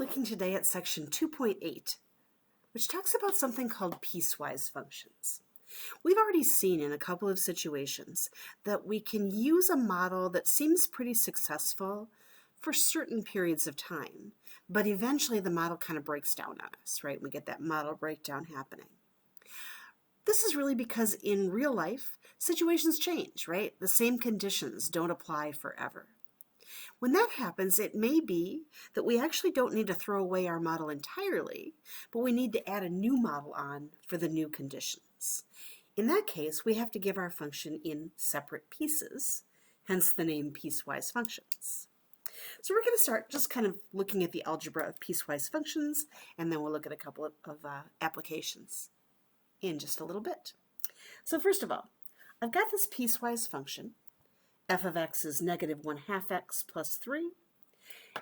looking today at section 2.8, which talks about something called piecewise functions. We've already seen in a couple of situations that we can use a model that seems pretty successful for certain periods of time, but eventually the model kind of breaks down on us, right? We get that model breakdown happening. This is really because in real life, situations change, right? The same conditions don't apply forever. When that happens, it may be that we actually don't need to throw away our model entirely, but we need to add a new model on for the new conditions. In that case, we have to give our function in separate pieces, hence the name piecewise functions. So we're going to start just kind of looking at the algebra of piecewise functions, and then we'll look at a couple of applications in just a little bit. So first of all, I've got this piecewise function. F of x is negative 1/2 x plus 3.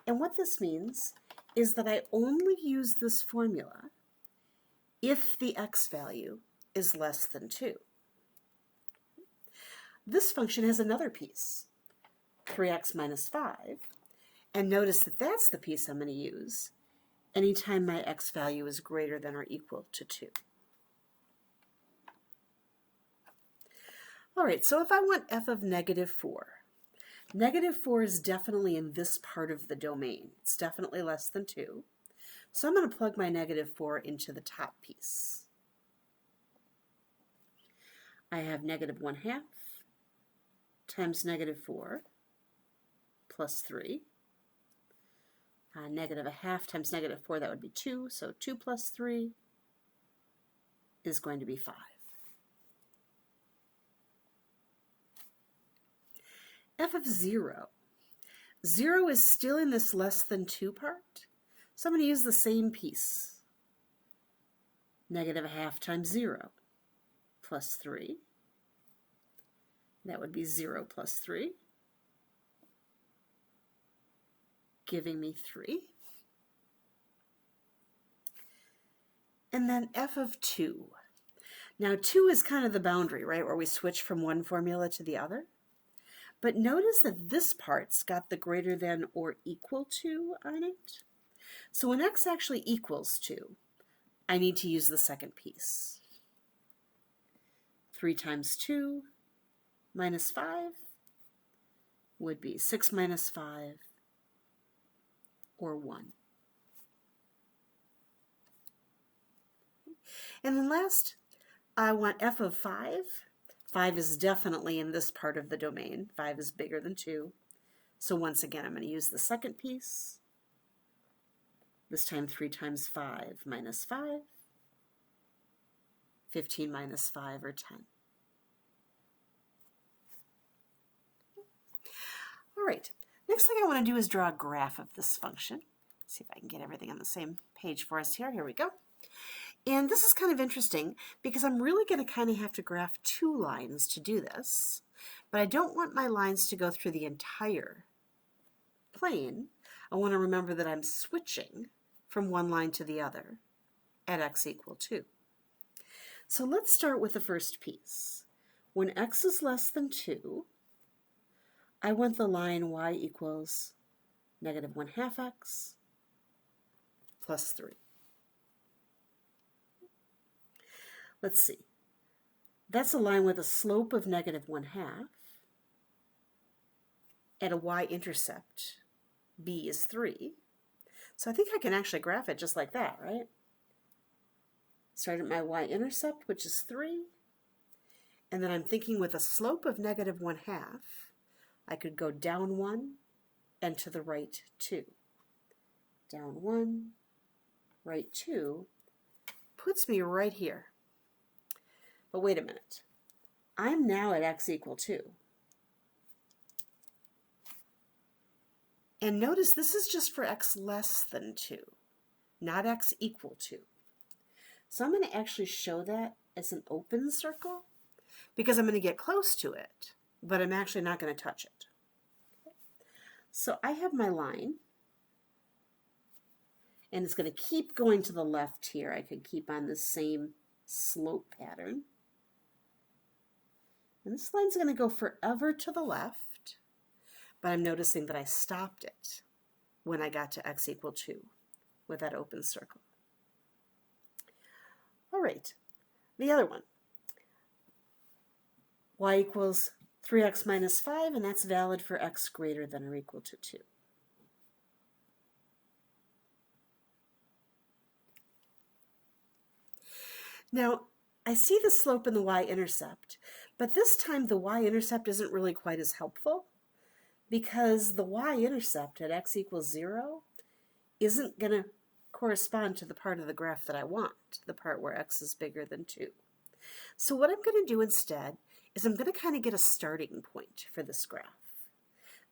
And what this means is that I only use this formula if the x value is less than 2. This function has another piece, 3x minus 5. And notice that that's the piece I'm going to use anytime my x value is greater than or equal to 2. All right, so if I want f of negative 4 is definitely in this part of the domain. It's definitely less than 2. So I'm going to plug my negative 4 into the top piece. I have negative 1/2 times negative 4 plus 3. Negative 1/2 times negative 4, that would be 2. So 2 plus 3 is going to be 5. F of 0. 0 is still in this less than 2 part, so I'm going to use the same piece. Negative 1/2 times 0 plus 3. That would be 0 plus 3, giving me 3. And then f of 2. Now 2 is kind of the boundary, right, where we switch from one formula to the other. But notice that this part's got the greater than or equal to on it. So when x actually equals 2, I need to use the second piece. 3 times 2 minus 5 would be 6 minus 5, or 1. And then last, I want f of 5. 5 is definitely in this part of the domain. 5 is bigger than 2. So once again, I'm going to use the second piece. This time 3 times 5 minus 5. 15 minus 5, or 10. All right, next thing I want to do is draw a graph of this function. See if I can get everything on the same page for us here. Here we go. And this is kind of interesting because I'm really going to kind of have to graph 2 lines to do this, but I don't want my lines to go through the entire plane. I want to remember that I'm switching from one line to the other at x equal 2. So let's start with the first piece. When x is less than 2, I want the line y equals negative 1/2 x plus 3. Let's see. That's a line with a slope of negative 1/2 and a y-intercept. B is 3. So I think I can actually graph it just like that, right? Start at my y-intercept, which is 3. And then I'm thinking with a slope of negative 1/2, I could go down 1 and to the right 2. Down 1, right 2, puts me right here. But wait a minute. I'm now at x equal 2. And notice this is just for x less than 2, not x equal 2. So I'm going to actually show that as an open circle because I'm going to get close to it, but I'm actually not going to touch it. So I have my line, and it's going to keep going to the left here. I could keep on the same slope pattern. And this line's going to go forever to the left, but I'm noticing that I stopped it when I got to x equal 2. with that open circle. All right, the other one. Y equals 3x minus 5, and that's valid for x greater than or equal to 2. Now, I see the slope in the y-intercept, but this time the y-intercept isn't really quite as helpful because the y-intercept at x equals 0 isn't going to correspond to the part of the graph that I want, the part where x is bigger than 2. So what I'm going to do instead is I'm going to kind of get a starting point for this graph.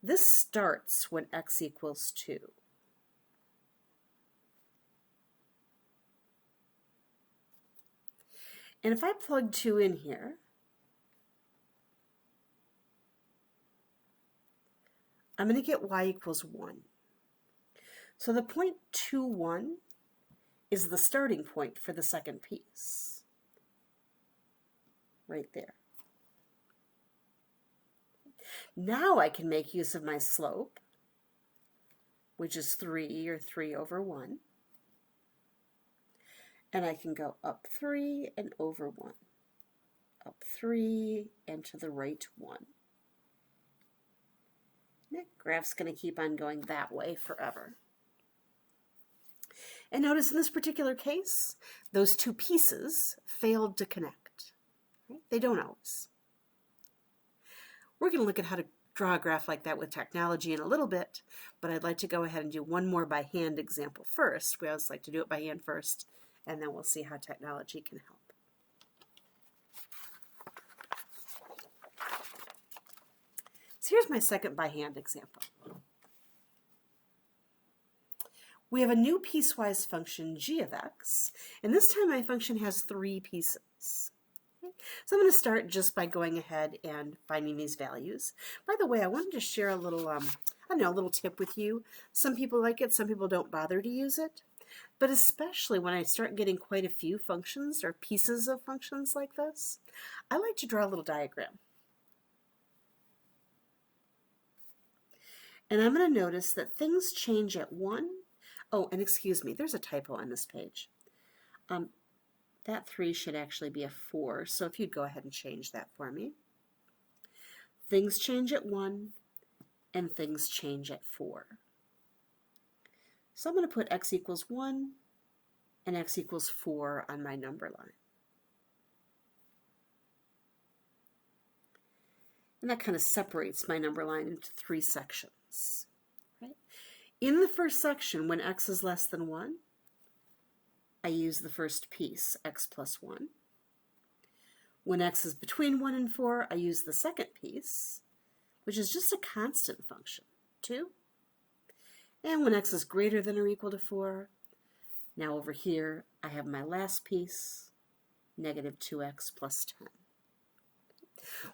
This starts when x equals 2. And if I plug 2 in here, I'm going to get y equals 1. So the point 2, 1 is the starting point for the second piece, right there. Now I can make use of my slope, which is 3, or 3 over 1. And I can go up 3 and over 1, up 3 and to the right 1. That graph's going to keep on going that way forever. And notice in this particular case, those two pieces failed to connect. Right? They don't always. We're going to look at how to draw a graph like that with technology in a little bit, but I'd like to go ahead and do one more by hand example first. We always like to do it by hand first, and then we'll see how technology can help. So here's my second by hand example. We have a new piecewise function g of x, and this time my function has 3 pieces. So I'm going to start just by going ahead and finding these values. By the way, I wanted to share a little, a little tip with you. Some people like it, some people don't bother to use it. But especially when I start getting quite a few functions or pieces of functions like this, I like to draw a little diagram. And I'm going to notice that things change at 1. Oh, and excuse me, there's a typo on this page. That 3 should actually be a 4, so if you'd go ahead and change that for me. Things change at 1, and things change at 4. So I'm going to put x equals 1 and x equals 4 on my number line. And that kind of separates my number line into 3 sections. Right? In the first section, when x is less than 1, I use the first piece, x plus 1. When x is between 1 and 4, I use the second piece, which is just a constant function, 2. And when x is greater than or equal to 4, now over here I have my last piece, negative 2x plus 10.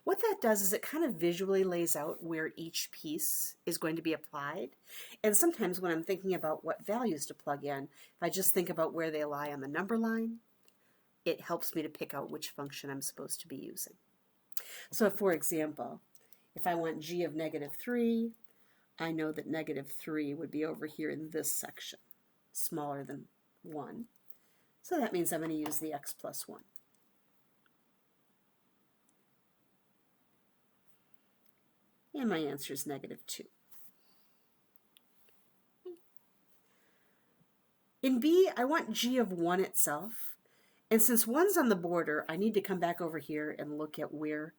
What that does is it kind of visually lays out where each piece is going to be applied. And sometimes when I'm thinking about what values to plug in, if I just think about where they lie on the number line, it helps me to pick out which function I'm supposed to be using. So for example, if I want g of negative 3, I know that negative 3 would be over here in this section, smaller than 1. So that means I'm going to use the x plus 1. And my answer is negative 2. In B, I want g of 1 itself. And since 1's on the border, I need to come back over here and look at where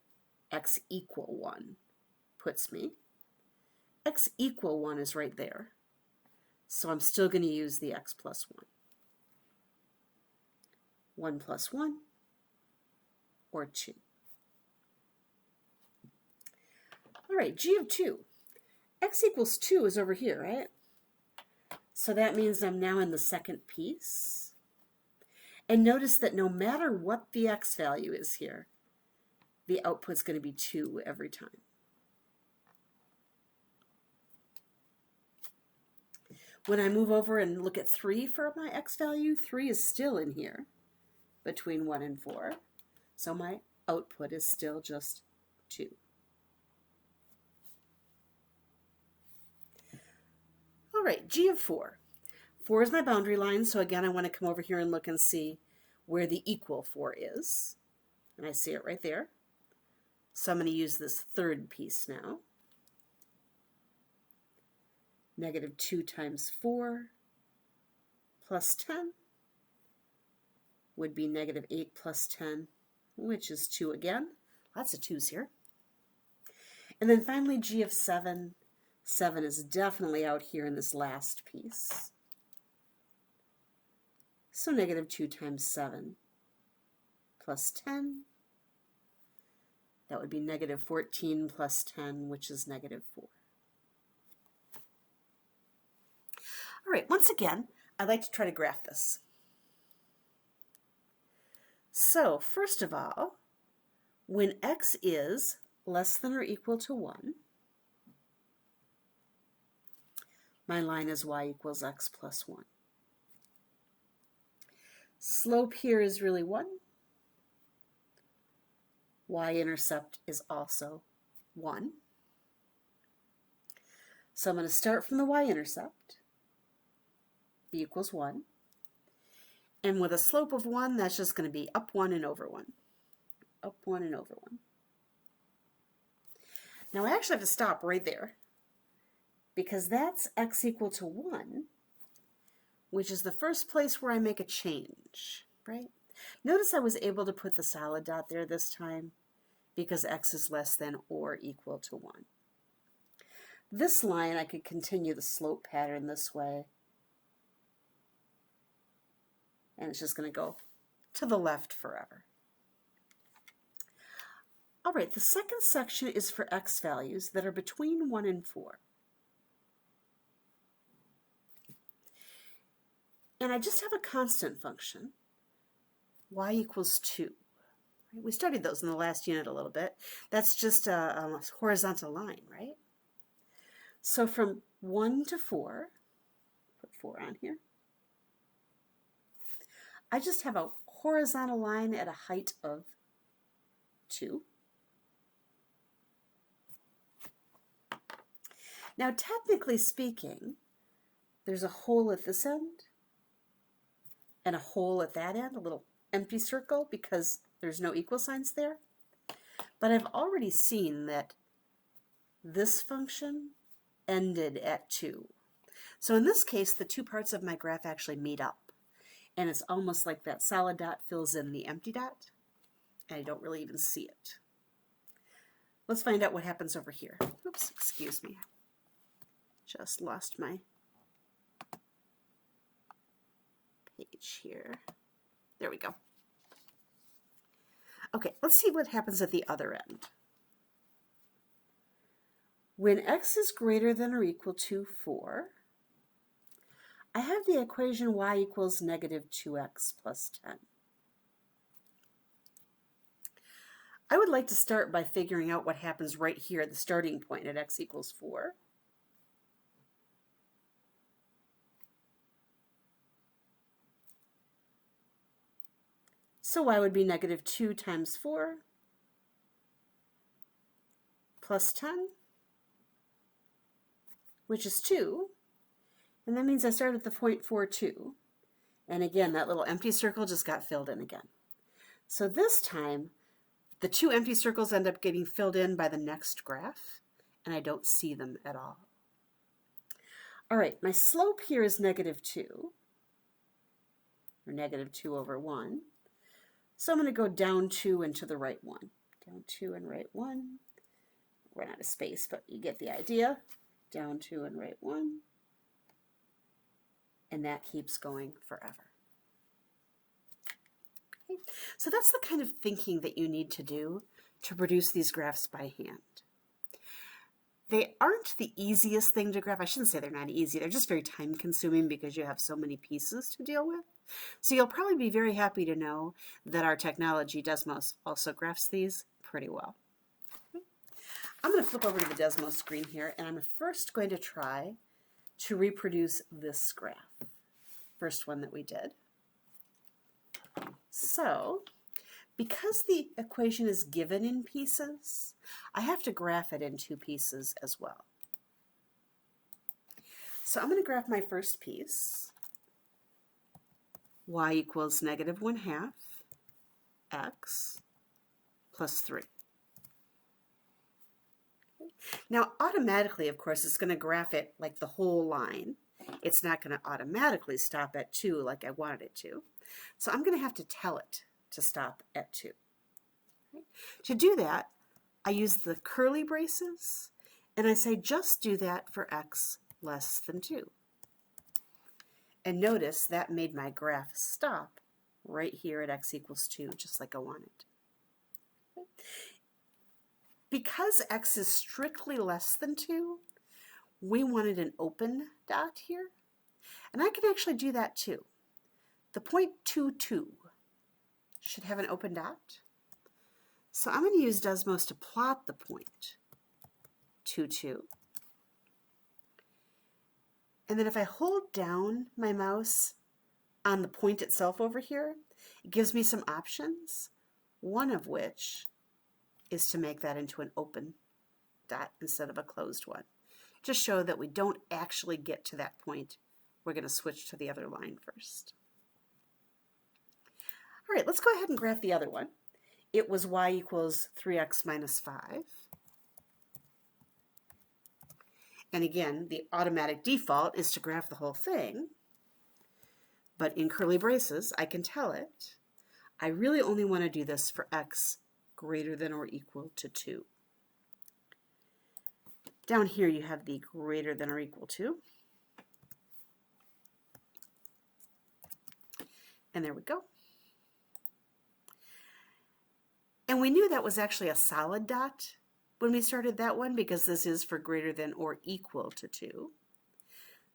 x equal 1 puts me. X equal 1 is right there. So I'm still going to use the x plus 1. 1 plus 1, or 2. All right, g of 2. X equals 2 is over here, right? So that means I'm now in the second piece. And notice that no matter what the x value is here, the output's going to be 2 every time. When I move over and look at 3 for my x value, 3 is still in here between 1 and 4. So my output is still just 2. All right, g of 4. 4 is my boundary line, so again, I want to come over here and look and see where the equal 4 is. And I see it right there. So I'm going to use this third piece now. Negative 2 times 4 plus 10 would be negative 8 plus 10, which is 2 again. Lots of 2's here. And then finally, g of 7. 7 is definitely out here in this last piece. So negative 2 times 7 plus 10. That would be negative 14 plus 10, which is negative 4. All right, once again, I'd like to try to graph this. So first of all, when x is less than or equal to 1, my line is y equals x plus 1. Slope here is really 1. Y-intercept is also 1. So I'm going to start from the y-intercept. B equals 1. And with a slope of 1, that's just going to be up 1 and over 1. Up 1 and over 1. Now I actually have to stop right there, because that's x equal to 1, which is the first place where I make a change, right? Notice I was able to put the solid dot there this time because x is less than or equal to 1. This line, I could continue the slope pattern this way, and it's just going to go to the left forever. All right, the second section is for x values that are between 1 and 4. And I just have a constant function, y equals 2. We studied those in the last unit a little bit. That's just a horizontal line, right? So from 1 to 4, put 4 on here, I just have a horizontal line at a height of 2. Now, technically speaking, there's a hole at this end and a hole at that end, a little empty circle, because there's no equal signs there. But I've already seen that this function ended at 2. So in this case, the two parts of my graph actually meet up. And it's almost like that solid dot fills in the empty dot, and I don't really even see it. Let's find out what happens over here. Oops, excuse me. Just lost my page here. There we go. Okay, let's see what happens at the other end. When x is greater than or equal to 4, I have the equation y equals negative 2x plus 10. I would like to start by figuring out what happens right here at the starting point at x equals 4. So y would be negative 2 times 4 plus 10, which is 2. And that means I start at the point 4, 2. And again, that little empty circle just got filled in again. So this time, the two empty circles end up getting filled in by the next graph, and I don't see them at all. All right, my slope here is negative 2, or negative 2 over 1. So I'm going to go down 2 and to the right 1. Down 2 and right 1. Run out of space, but you get the idea. Down 2 and right 1. And that keeps going forever. Okay. So that's the kind of thinking that you need to do to produce these graphs by hand. They aren't the easiest thing to graph. I shouldn't say they're not easy. They're just very time consuming because you have so many pieces to deal with. So you'll probably be very happy to know that our technology, Desmos, also graphs these pretty well. I'm going to flip over to the Desmos screen here, and I'm first going to try to reproduce this graph. First one that we did. So, because the equation is given in pieces, I have to graph it in 2 pieces as well. So I'm going to graph my first piece. y equals negative 1/2 x plus 3. Now, automatically, of course, it's going to graph it like the whole line. It's not going to automatically stop at 2 like I wanted it to. So I'm going to have to tell it to stop at 2. Okay. To do that, I use the curly braces, and I say just do that for x less than 2. And notice that made my graph stop right here at x equals 2, just like I wanted. Okay. Because x is strictly less than 2, we wanted an open dot here. And I can actually do that too. The point 2, 2 should have an open dot. So I'm going to use Desmos to plot the point 2, 2. And then if I hold down my mouse on the point itself over here, it gives me some options, one of which is to make that into an open dot instead of a closed one. Just show that we don't actually get to that point. We're going to switch to the other line first. All right, let's go ahead and graph the other one. It was y equals 3x minus 5. And again, the automatic default is to graph the whole thing. But in curly braces, I can tell it, I really only want to do this for x greater than or equal to 2. Down here you have the greater than or equal to. And there we go. And we knew that was actually a solid dot when we started that one because this is for greater than or equal to 2.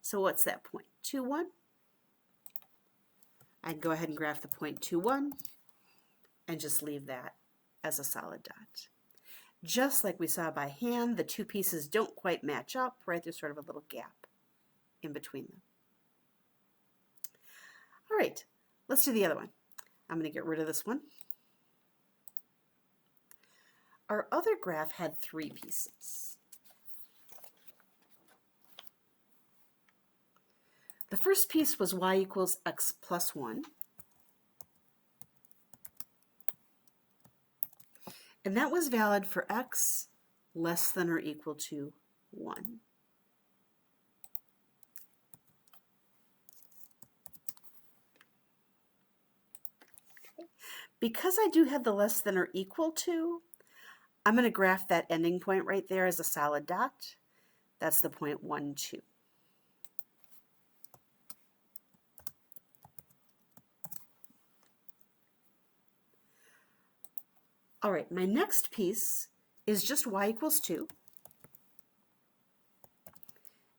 So what's that point? 2, 1. I'd go ahead and graph the point 2, 1 and just leave that as a solid dot. Just like we saw by hand, the two pieces don't quite match up, right? There's sort of a little gap in between them. All right, let's do the other one. I'm going to get rid of this one. Our other graph had 3 pieces. The first piece was y equals x plus 1. And that was valid for x less than or equal to 1. Okay. Because I do have the less than or equal to, I'm going to graph that ending point right there as a solid dot. That's the point 1, 2. All right, my next piece is just y equals 2.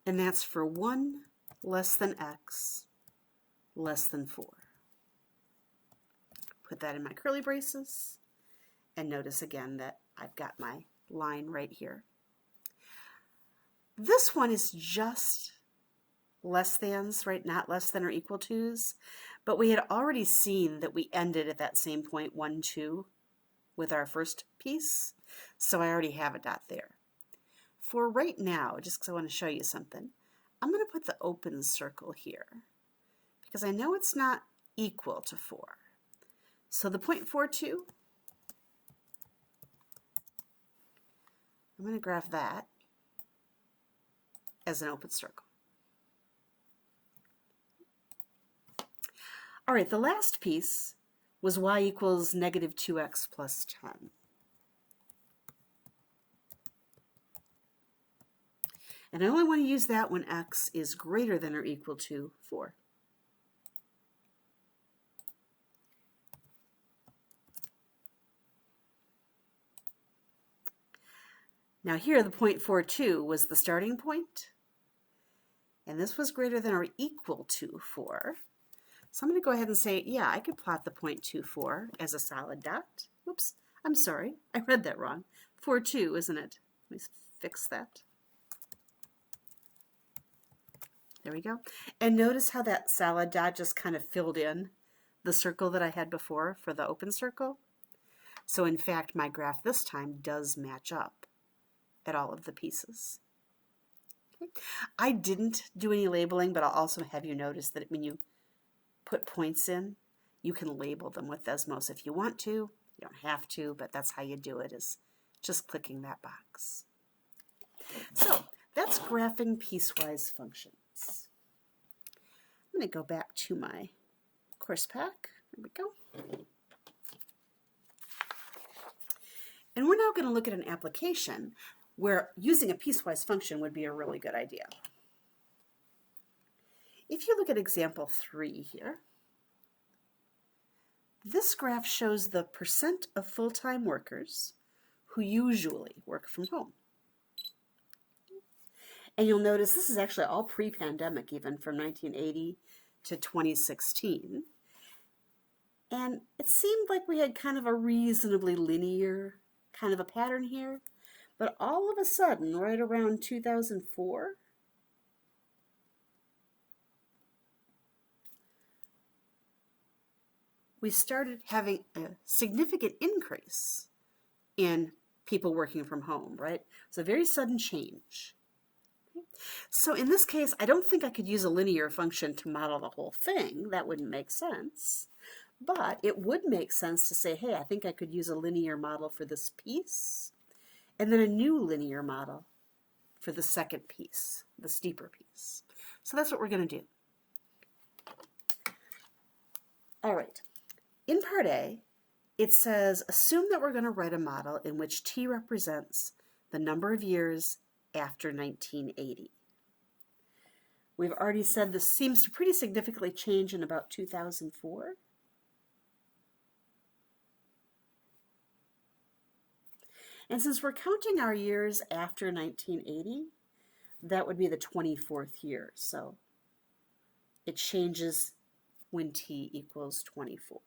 And that's for 1 less than x less than 4. Put that in my curly braces. And notice again that I've got my line right here. This one is just less thans, right? Not less than or equal to's. But we had already seen that we ended at that same point 1, 2 with our first piece. So I already have a dot there. For right now, just because I want to show you something, I'm going to put the open circle here because I know it's not equal to 4. So the point 4, 2, I'm going to graph that as an open circle. All right, the last piece was y equals negative 2x plus 10. And I only want to use that when x is greater than or equal to 4. Now here the point 4, 2 was the starting point, and this was greater than or equal to 4. So I'm going to go ahead and say, yeah, I could plot the point 2, 4 as a solid dot. Oops, I'm sorry, I read that wrong. 4, 2, isn't it? Let me fix that. There we go. And notice how that solid dot just kind of filled in the circle that I had before for the open circle. So in fact, my graph this time does match up at all of the pieces. Okay. I didn't do any labeling, but I'll also have you notice that when you put points in. You can label them with Desmos if you want to. You don't have to, but that's how you do it, is just clicking that box. So that's graphing piecewise functions. I'm going to go back to my course pack. There we go. And we're now going to look at an application where using a piecewise function would be a really good idea. If you look at example 3 here, this graph shows the percent of full-time workers who usually work from home. And you'll notice this is actually all pre-pandemic, even from 1980 to 2016. And it seemed like we had kind of a reasonably linear kind of a pattern here. But all of a sudden, right around 2004, we started having a significant increase in people working from home, right? It's a very sudden change. So in this case, I don't think I could use a linear function to model the whole thing. That wouldn't make sense. But it would make sense to say, hey, I think I could use a linear model for this piece, and then a new linear model for the second piece, the steeper piece. So that's what we're going to do. All right. In part A, it says, assume that we're going to write a model in which t represents the number of years after 1980. We've already said this seems to pretty significantly change in about 2004. And since we're counting our years after 1980, that would be the 24th year. So it changes when t equals 24.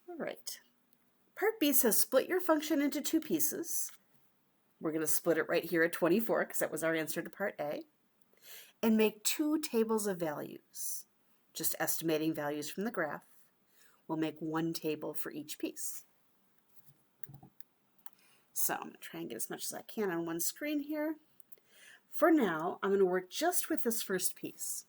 All right. Part B says split your function into 2 pieces. We're going to split it right here at 24 because that was our answer to part A. And make 2 tables of values, just estimating values from the graph. We'll make 1 table for each piece. So I'm going to try and get as much as I can on one screen here. For now, I'm going to work just with this first piece.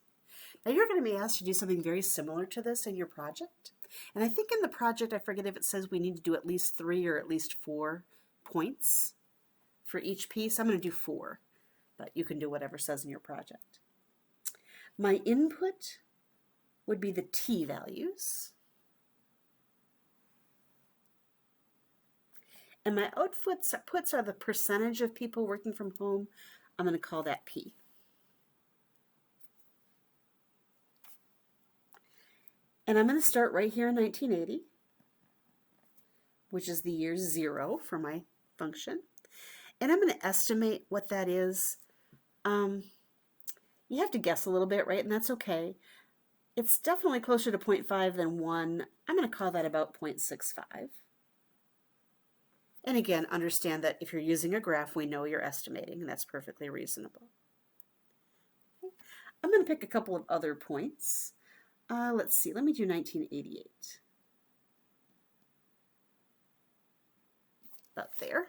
Now you're going to be asked to do something very similar to this in your project. And I think in the project, I forget if it says we need to do at least 3 or at least 4 points for each piece. I'm going to do 4, but you can do whatever says in your project. My input would be the t values. And my outputs are the percentage of people working from home. I'm going to call that P. And I'm going to start right here in 1980, which is the year 0 for my function. And I'm going to estimate what that is. You have to guess a little bit, right? And that's okay. It's definitely closer to 0.5 than 1. I'm going to call that about 0.65. And again, understand that if you're using a graph, we know you're estimating, and that's perfectly reasonable. I'm going to pick a couple of other points. Let's see, let me do 1988. About there.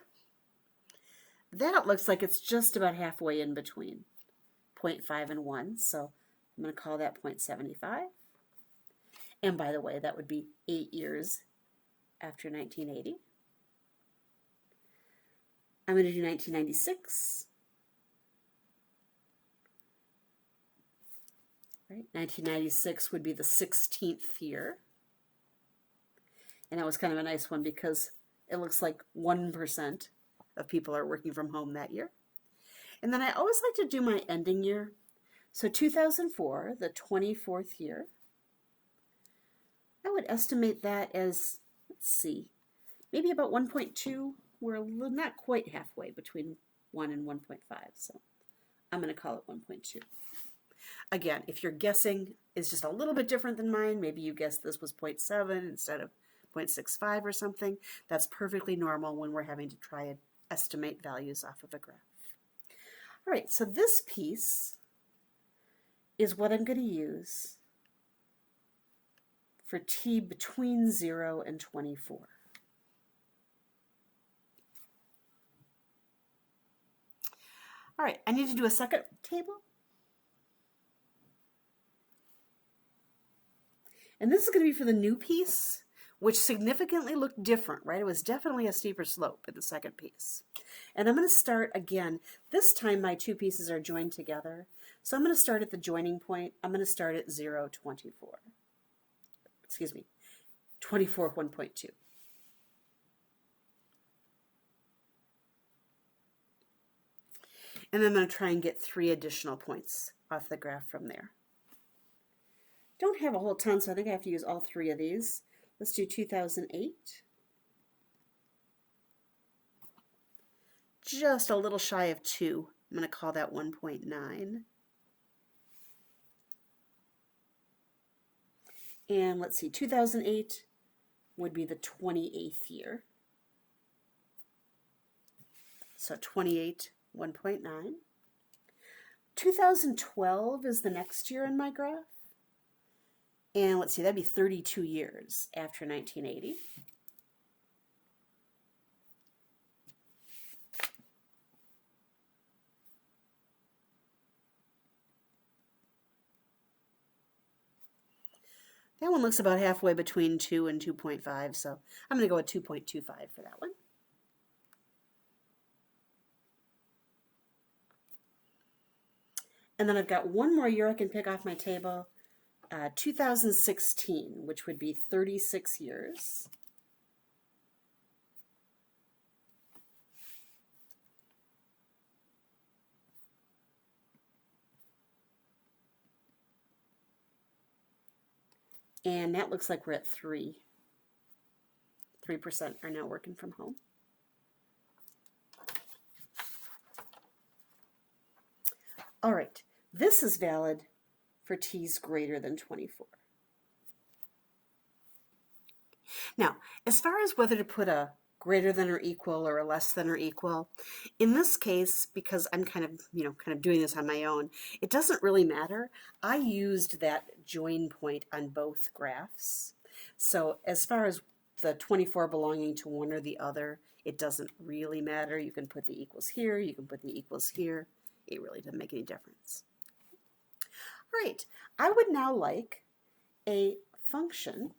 That looks like it's just about halfway in between 0.5 and 1, so I'm going to call that 0.75. And by the way, that would be 8 years after 1980. I'm going to do 1996. Right? 1996 would be the 16th year. And that was kind of a nice one because it looks like 1% of people are working from home that year. And then I always like to do my ending year. So 2004, the 24th year, I would estimate that as, let's see, maybe about 1.2. We're not quite halfway between 1 and 1.5, so I'm going to call it 1.2. Again, if your guessing is just a little bit different than mine, maybe you guessed this was 0.7 instead of 0.65 or something, that's perfectly normal when we're having to try and estimate values off of a graph. All right, so this piece is what I'm going to use for t between 0 and 24. All right, I need to do a second table. And this is going to be for the new piece, which significantly looked different, right? It was definitely a steeper slope in the second piece. And I'm going to start again. This time my two pieces are joined together. So I'm going to start at the joining point. I'm going to start at 0, 24. Excuse me, 24, 1.2. And then I'm going to try and get 3 additional points off the graph from there. Don't have a whole ton, so I think I have to use all 3 of these. Let's do 2008. Just a little shy of 2. I'm going to call that 1.9. And let's see, 2008 would be the 28th year. So 28, 1.9. 2012 is the next year in my graph. And let's see, that'd be 32 years after 1980. That one looks about halfway between 2 and 2.5, so I'm going to go with 2.25 for that one. And then I've got one more year I can pick off my table, 2016, which would be 36 years. And that looks like we're at 3. 3% are now working from home. All right, this is valid for t's greater than 24. Now, as far as whether to put a greater than or equal or a less than or equal, in this case, because I'm kind of doing this on my own, it doesn't really matter. I used that join point on both graphs. So as far as the 24 belonging to one or the other, it doesn't really matter. You can put the equals here, you can put the equals here. It really doesn't make any difference. All right, I would now like a function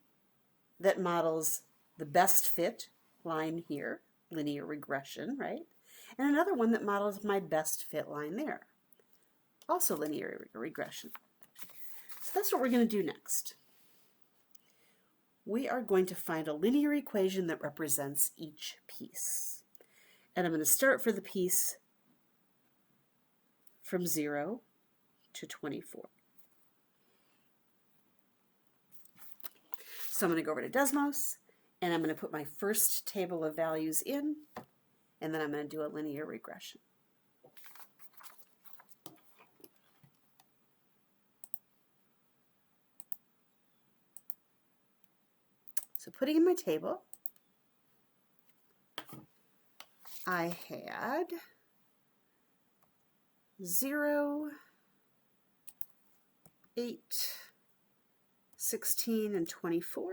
that models the best fit line here, linear regression, right? And another one that models my best fit line there, also linear regression. So that's what we're going to do next. We are going to find a linear equation that represents each piece. And I'm going to start for the piece from 0 to 24. So I'm going to go over to Desmos, and I'm going to put my first table of values in, and then I'm going to do a linear regression. So putting in my table, I had 0, 8, 16, and 24.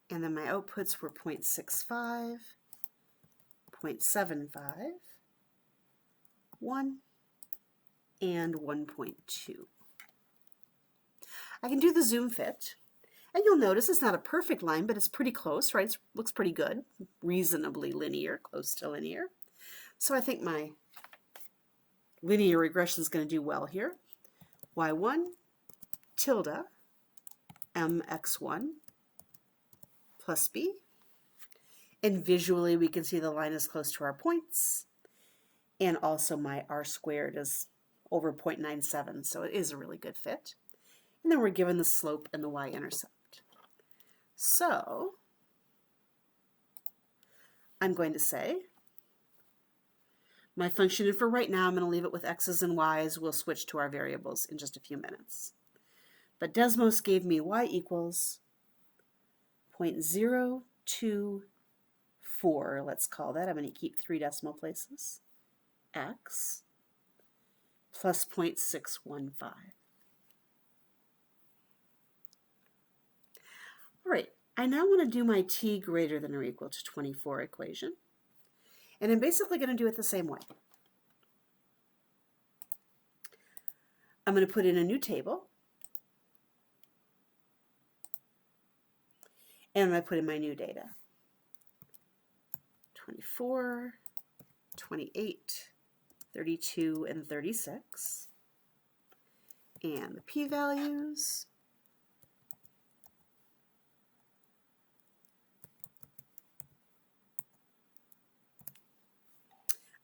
And then my outputs were 0.65, 0.75, 1, and 1.2. I can do the zoom fit. And you'll notice it's not a perfect line, but it's pretty close, right? It looks pretty good, reasonably linear, close to linear. So I think my linear regression is going to do well here. y1 tilde mx1 plus b. And visually we can see the line is close to our points. And also my r squared is over 0.97, so it is a really good fit. And then we're given the slope and the y-intercept. So I'm going to say my function, and for right now I'm going to leave it with x's and y's. We'll switch to our variables in just a few minutes. But Desmos gave me y equals 0.024, let's call that. I'm going to keep 3 decimal places. X plus 0.615. All right, I now want to do my t greater than or equal to 24 equation. And I'm basically going to do it the same way. I'm going to put in a new table. And I put in my new data. 24, 28, 32, and 36. And the p-values.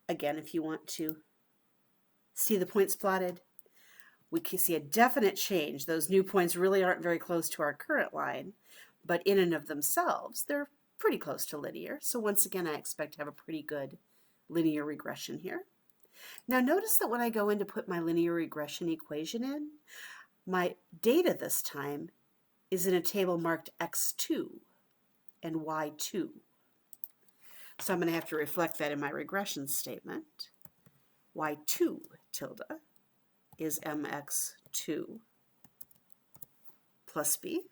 Again, if you want to see the points plotted, we can see a definite change. Those new points really aren't very close to our current line, but in and of themselves, they're pretty close to linear. So once again, I expect to have a pretty good linear regression here. Now notice that when I go in to put my linear regression equation in, my data this time is in a table marked x2 and y2. So I'm going to have to reflect that in my regression statement. y2 tilde is mx2 plus b.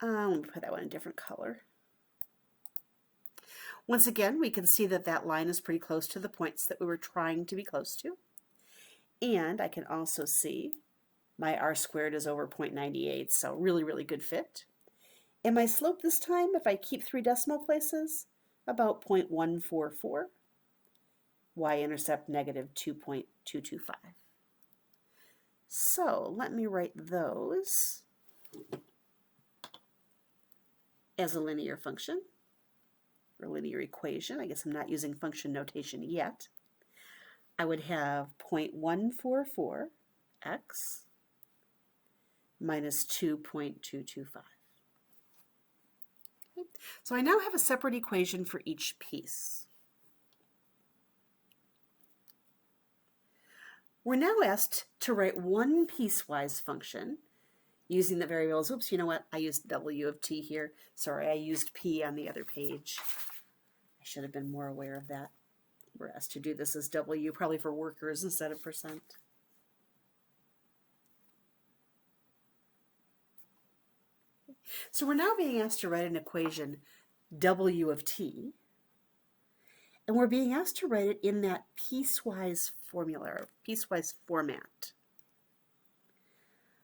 Let me put that one in a different color. Once again, we can see that that line is pretty close to the points that we were trying to be close to. And I can also see my r squared is over 0.98, so really, really good fit. And my slope this time, if I keep 3 decimal places, about 0.144. Y-intercept negative 2.225. So let me write those as a linear function, or linear equation. I guess I'm not using function notation yet. I would have 0.144x minus 2.225. Okay. So I now have a separate equation for each piece. We're now asked to write one piecewise function using the variables. Oops, you know what? I used w of t here. Sorry, I used p on the other page. I should have been more aware of that. We're asked to do this as w, probably for workers instead of percent. So we're now being asked to write an equation w of t, and we're being asked to write it in that piecewise formula, or piecewise format.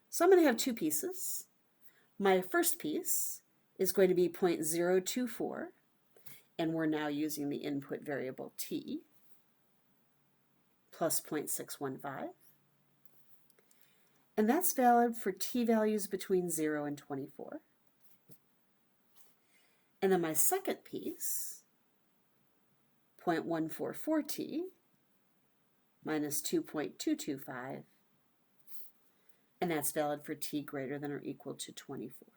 So I'm going to have 2 pieces. My first piece is going to be 0.024, and we're now using the input variable t, plus 0.615. And that's valid for t values between 0 and 24. And then my second piece, 0.144t minus 2.225, and that's valid for t greater than or equal to 24.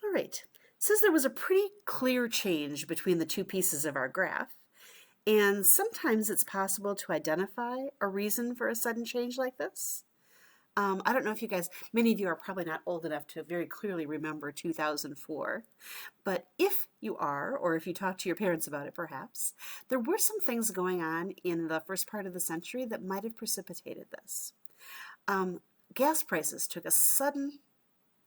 All right, it says there was a pretty clear change between the 2 pieces of our graph, and sometimes it's possible to identify a reason for a sudden change like this. I don't know if you guys, many of you are probably not old enough to very clearly remember 2004, but if you are, or if you talk to your parents about it perhaps, there were some things going on in the first part of the century that might have precipitated this. Gas prices took a sudden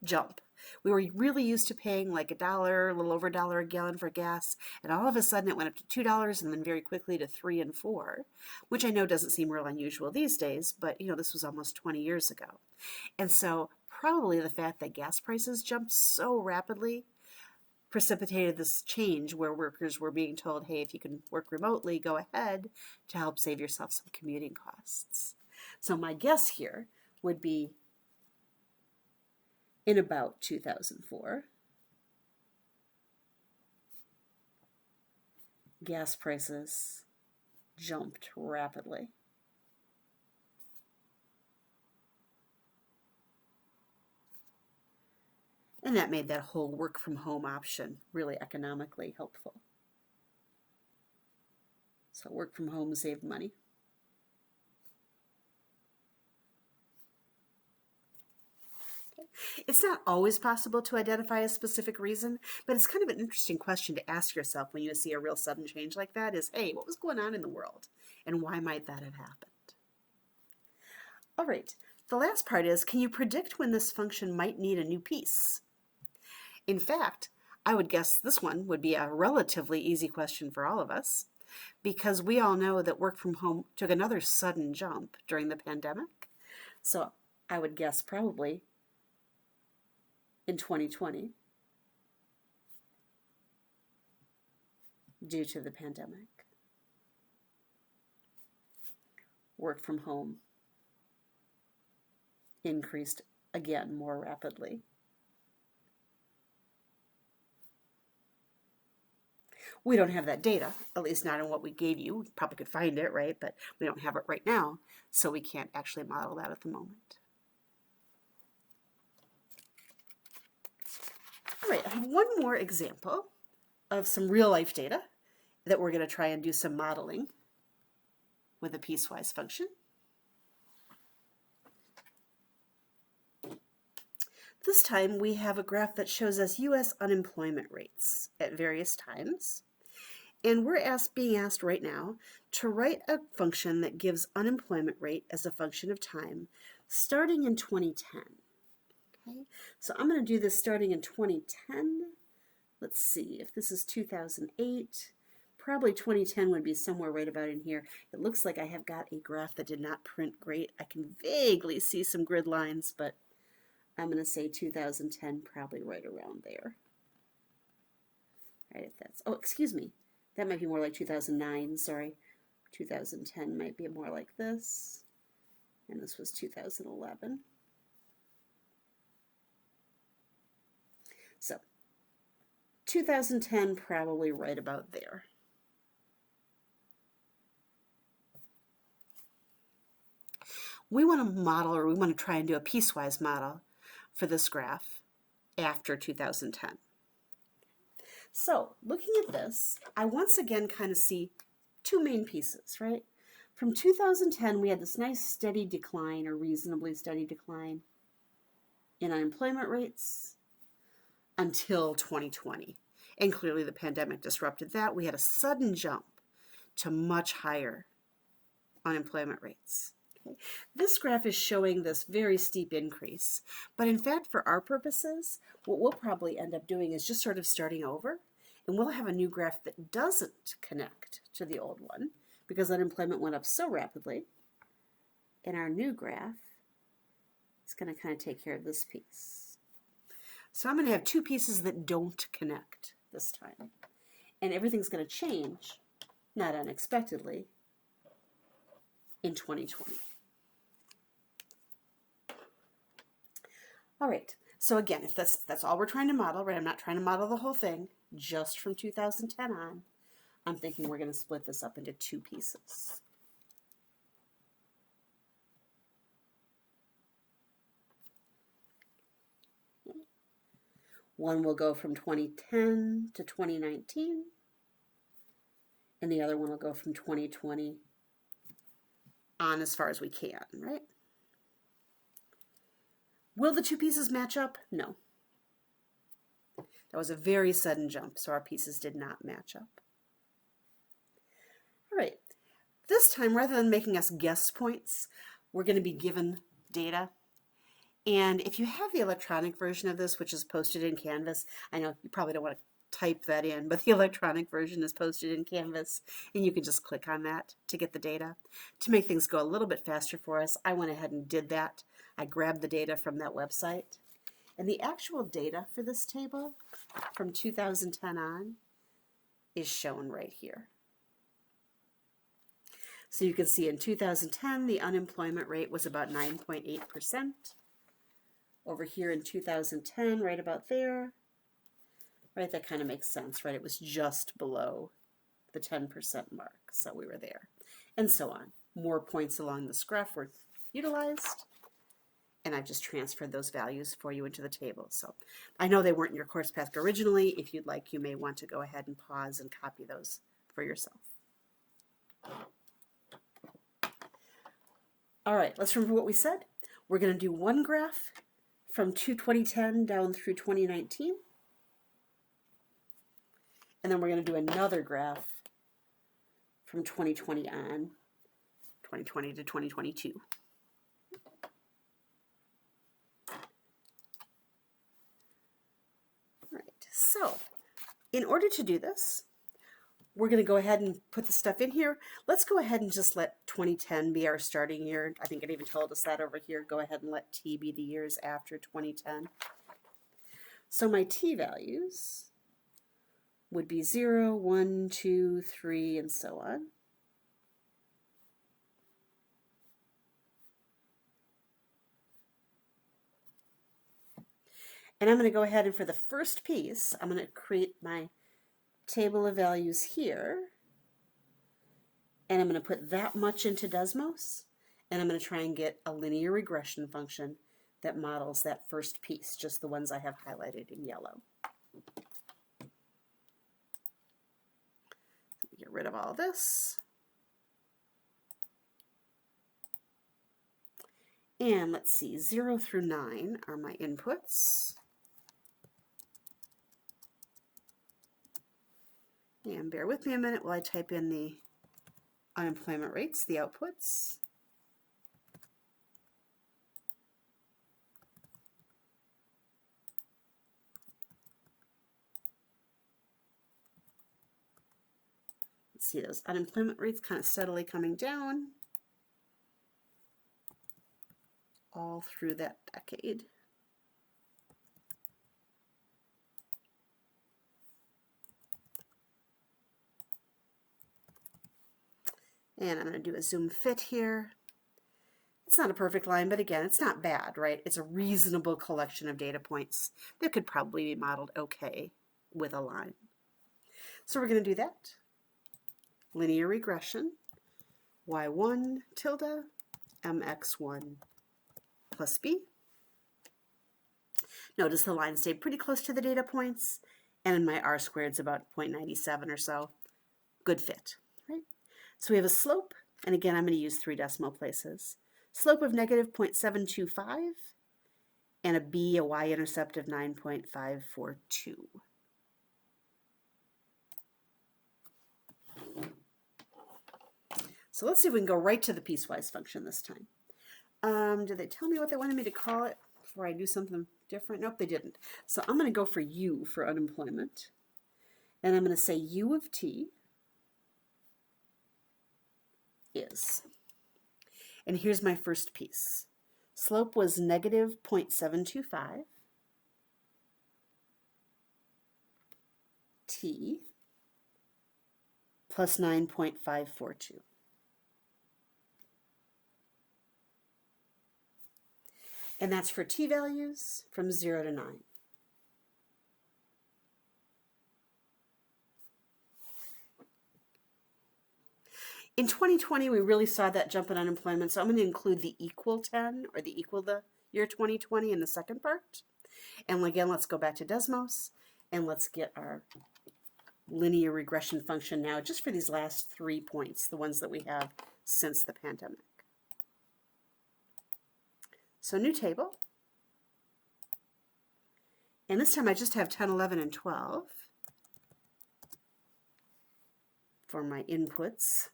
jump. We were really used to paying like $1, a little over $1 a gallon for gas, and all of a sudden it went up to $2 and then very quickly to $3 and $4, which I know doesn't seem real unusual these days, but you know, this was almost 20 years ago. And so probably the fact that gas prices jumped so rapidly precipitated this change where workers were being told, hey, if you can work remotely, go ahead to help save yourself some commuting costs. So my guess here would be in about 2004, gas prices jumped rapidly. And that made that whole work from home option really economically helpful. So work from home saved money. It's not always possible to identify a specific reason, but it's kind of an interesting question to ask yourself when you see a real sudden change like that is, hey, what was going on in the world? And why might that have happened? All right, the last part is, can you predict when this function might need a new piece? In fact, I would guess this one would be a relatively easy question for all of us. because we all know that work from home took another sudden jump during the pandemic. So I would guess probably in 2020 due to the pandemic. Work from home increased again more rapidly. We don't have that data, at least not in what we gave you. We probably could find it, right? But we don't have it right now, so we can't actually model that at the moment. All right, I have one more example of some real life data that we're going to try and do some modeling with a piecewise function. This time we have a graph that shows us U.S. unemployment rates at various times. And we're being asked right now to write a function that gives unemployment rate as a function of time starting in 2010. Okay, so I'm going to do this starting in 2010. Let's see, if this is 2008, probably 2010 would be somewhere right about in here. It looks like I have got a graph that did not print great. I can vaguely see some grid lines, but I'm going to say 2010, probably right around there. Right, if that's, oh, excuse me. That might be more like 2009, sorry. 2010 might be more like this. And this was 2011. So, 2010, probably right about there. We want to model, or we want to try and do a piecewise model for this graph after 2010. So, looking at this, I once again kind of see two main pieces, right? From 2010, we had this nice steady decline, or reasonably steady decline in unemployment rates until 2020. And clearly the pandemic disrupted that. We had a sudden jump to much higher unemployment rates. Okay. This graph is showing this very steep increase, but in fact, for our purposes, what we'll probably end up doing is just sort of starting over, and we'll have a new graph that doesn't connect to the old one because unemployment went up so rapidly. And our new graph is going to kind of take care of this piece. So I'm going to have two pieces that don't connect this time, and everything's going to change, not unexpectedly, in 2020. All right, so again, if that's all we're trying to model, right? I'm not trying to model the whole thing, just from 2010 on. I'm thinking we're going to split this up into two pieces. One will go from 2010 to 2019, and the other one will go from 2020 on as far as we can, right? Will the two pieces match up? No. That was a very sudden jump, so our pieces did not match up. All right, this time, rather than making us guess points, we're going to be given data. And if you have the electronic version of this, which is posted in Canvas, I know you probably don't want to type that in, but the electronic version is posted in Canvas, and you can just click on that to get the data. To make things go a little bit faster for us, I went ahead and did that. I grabbed the data from that website. And the actual data for this table from 2010 on is shown right here. So you can see in 2010, the unemployment rate was about 9.8%. Over here in 2010, right about there, right, that kind of makes sense, right? It was just below the 10% mark, so we were there, and so on. More points along this graph were utilized, and I've just transferred those values for you into the table. So I know they weren't in your course pack originally. If you'd like, you may want to go ahead and pause and copy those for yourself. All right, let's remember what we said. We're going to do one graph from 2010 down through 2019. And then we're going to do another graph from 2020 on, 2020 to 2022. All right, so in order to do this, we're going to go ahead and put the stuff in here. Let's go ahead and just let 2010 be our starting year. I think it even told us that over here. Go ahead and let T be the years after 2010. So my T values would be 0, 1, 2, 3, and so on. And I'm going to go ahead and for the first piece, I'm going to create my table of values here. And I'm going to put that much into Desmos. And I'm going to try and get a linear regression function that models that first piece, just the ones I have highlighted in yellow. Get rid of all this. And let's see, 0 through 9 are my inputs. And bear with me a minute while I type in the unemployment rates, the outputs. Let's see those unemployment rates kind of steadily coming down all through that decade. And I'm going to do a zoom fit here. It's not a perfect line, but again, it's not bad, right? It's a reasonable collection of data points that could probably be modeled okay with a line. So we're going to do that. Linear regression, y1 tilde mx1 plus b. Notice the line stayed pretty close to the data points, and in my r squared is about 0.97 or so. Good fit, right? So we have a slope, and again, I'm going to use 3 decimal places. Slope of negative 0.725, and a b, a y-intercept of 9.542. So let's see if we can go right to the piecewise function this time. Did they tell me what they wanted me to call it before I do something different? Nope, they didn't. So I'm going to go for U for unemployment. And I'm going to say U of T is. And here's my first piece. Slope was negative 0.725. T plus 9.542. And that's for T values from 0 to 9. In 2020, we really saw that jump in unemployment, so I'm going to include the equal 10 or the equal the year 2020 in the second part. And again, let's go back to Desmos and let's get our linear regression function now just for these last 3 points, the ones that we have since the pandemic. So new table. And this time I just have 10, 11, and 12 for my inputs.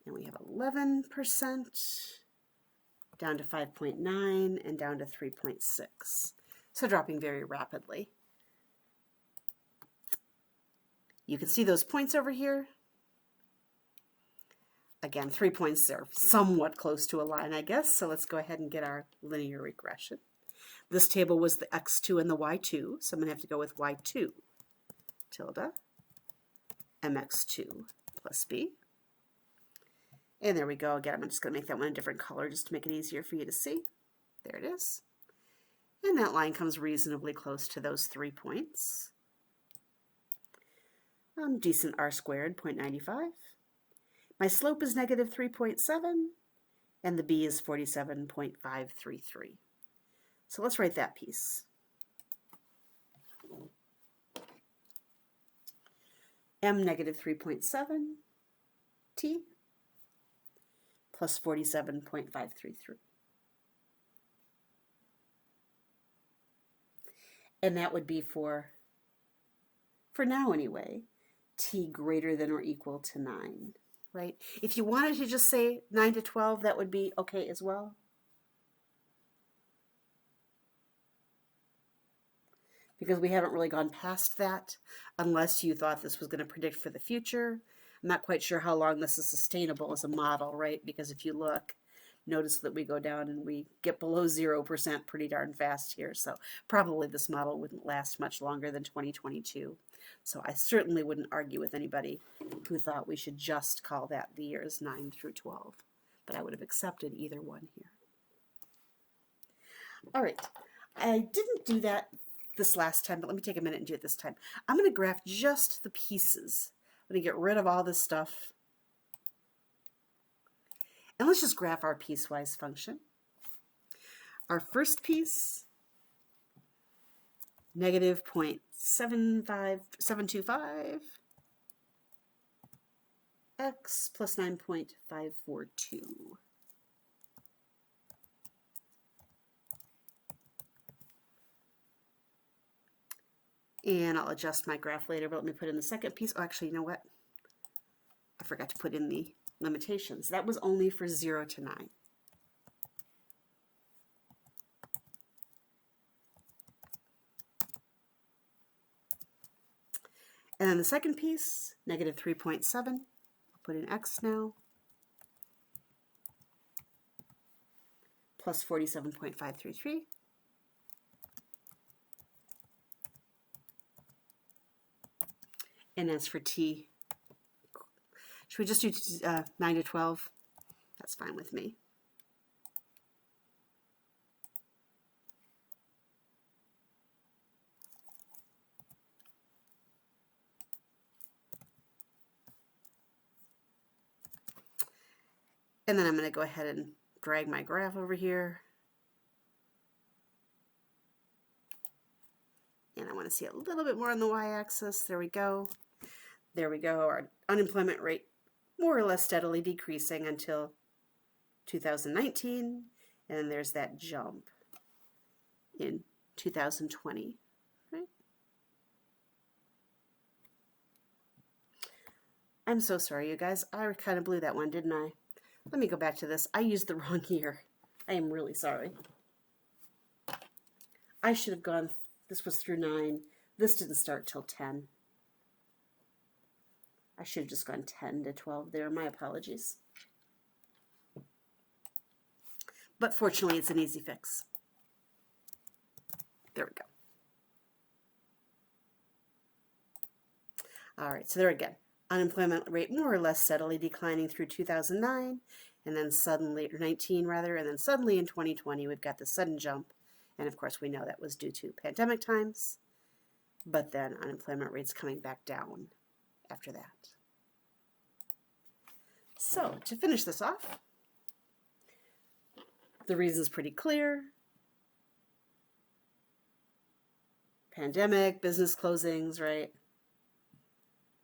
And we have 11% down to 5.9 and down to 3.6. So dropping very rapidly. You can see those points over here. Again, 3 points there, somewhat close to a line, I guess. So let's go ahead and get our linear regression. This table was the x2 and the y2, so I'm going to have to go with y2 tilde mx2 plus b. And there we go. Again, I'm just going to make that one a different color just to make it easier for you to see. There it is. And that line comes reasonably close to those 3 points. Decent r squared, 0.95. My slope is negative 3.7, and the b is 47.533. So let's write that piece. M negative 3.7 T plus 47.533. And that would be for now anyway, T greater than or equal to 9, right? If you wanted to just say 9 to 12, that would be okay as well. because we haven't really gone past that unless you thought this was going to predict for the future. I'm not quite sure how long this is sustainable as a model, right? Because if you look, notice that we go down and we get below 0% pretty darn fast here. So probably this model wouldn't last much longer than 2022. So I certainly wouldn't argue with anybody who thought we should just call that the years 9 through 12. But I would have accepted either one here. All right, I didn't do that this last time, but let me take a minute and do it this time. I'm going to graph just the pieces. I'm going to get rid of all this stuff. And let's just graph our piecewise function. Our first piece, negative 0.725 x plus 9.542. And I'll adjust my graph later, but let me put in the second piece. Oh, actually, you know what? I forgot to put in the limitations. That was only for 0 to 9. And then the second piece, negative 3.7. I'll put in x now. Plus 47.533. And as for t, should we just do 9 to 12? That's fine with me. And then I'm going to go ahead and drag my graph over here. And I want to see a little bit more on the y-axis. There we go. There we go. Our unemployment rate more or less steadily decreasing until 2019. And then there's that jump in 2020. Right? I'm so sorry, you guys. I kind of blew that one, didn't I? Let me go back to this. I used the wrong year. I am really sorry. I should have gone, this was through 9. This didn't start till 10. I should have just gone 10 to 12 there. My apologies. But fortunately, it's an easy fix. There we go. All right, so there again. Unemployment rate more or less steadily declining through 2009, and then suddenly, or 19 rather, and then suddenly in 2020 we've got the sudden jump, and of course we know that was due to pandemic times, but then unemployment rates coming back down after that. So to finish this off, the reason's pretty clear. Pandemic, business closings, right?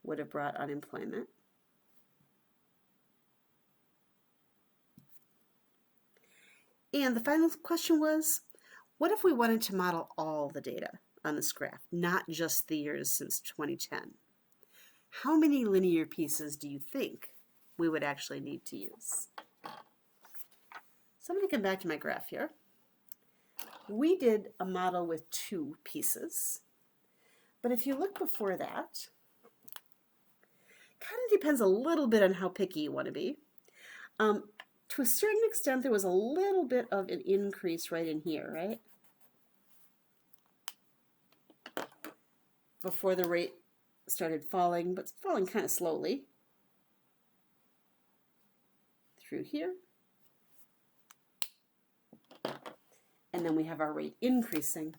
Would have brought unemployment. And the final question was, what if we wanted to model all the data on this graph, not just the years since 2010? How many linear pieces do you think we would actually need to use? So I'm going to come back to my graph here. We did a model with 2 pieces, but if you look before that, kind of depends a little bit on how picky you want to be. To a certain extent, there was a little bit of an increase right in here, right? Before the rate started falling, but falling kind of slowly through here. And then we have our rate increasing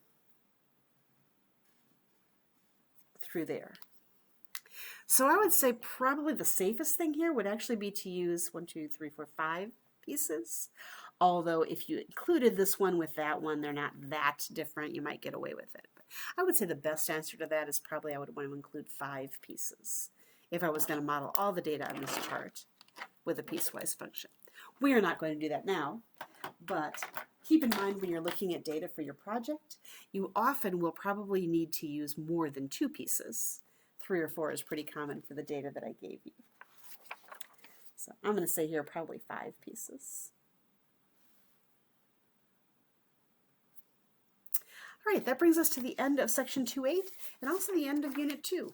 through there. So I would say probably the safest thing here would actually be to use 1, 2, 3, 4, 5 pieces. Although if you included this one with that one, they're not that different. You might get away with it. But I would say the best answer to that is probably I would want to include 5 pieces if I was going to model all the data on this chart with a piecewise function. We are not going to do that now, but keep in mind when you're looking at data for your project, you often will probably need to use more than 2 pieces. 3 or 4 is pretty common for the data that I gave you. So I'm going to say here probably 5 pieces. All right, that brings us to the end of Section 2.8 and also the end of Unit 2.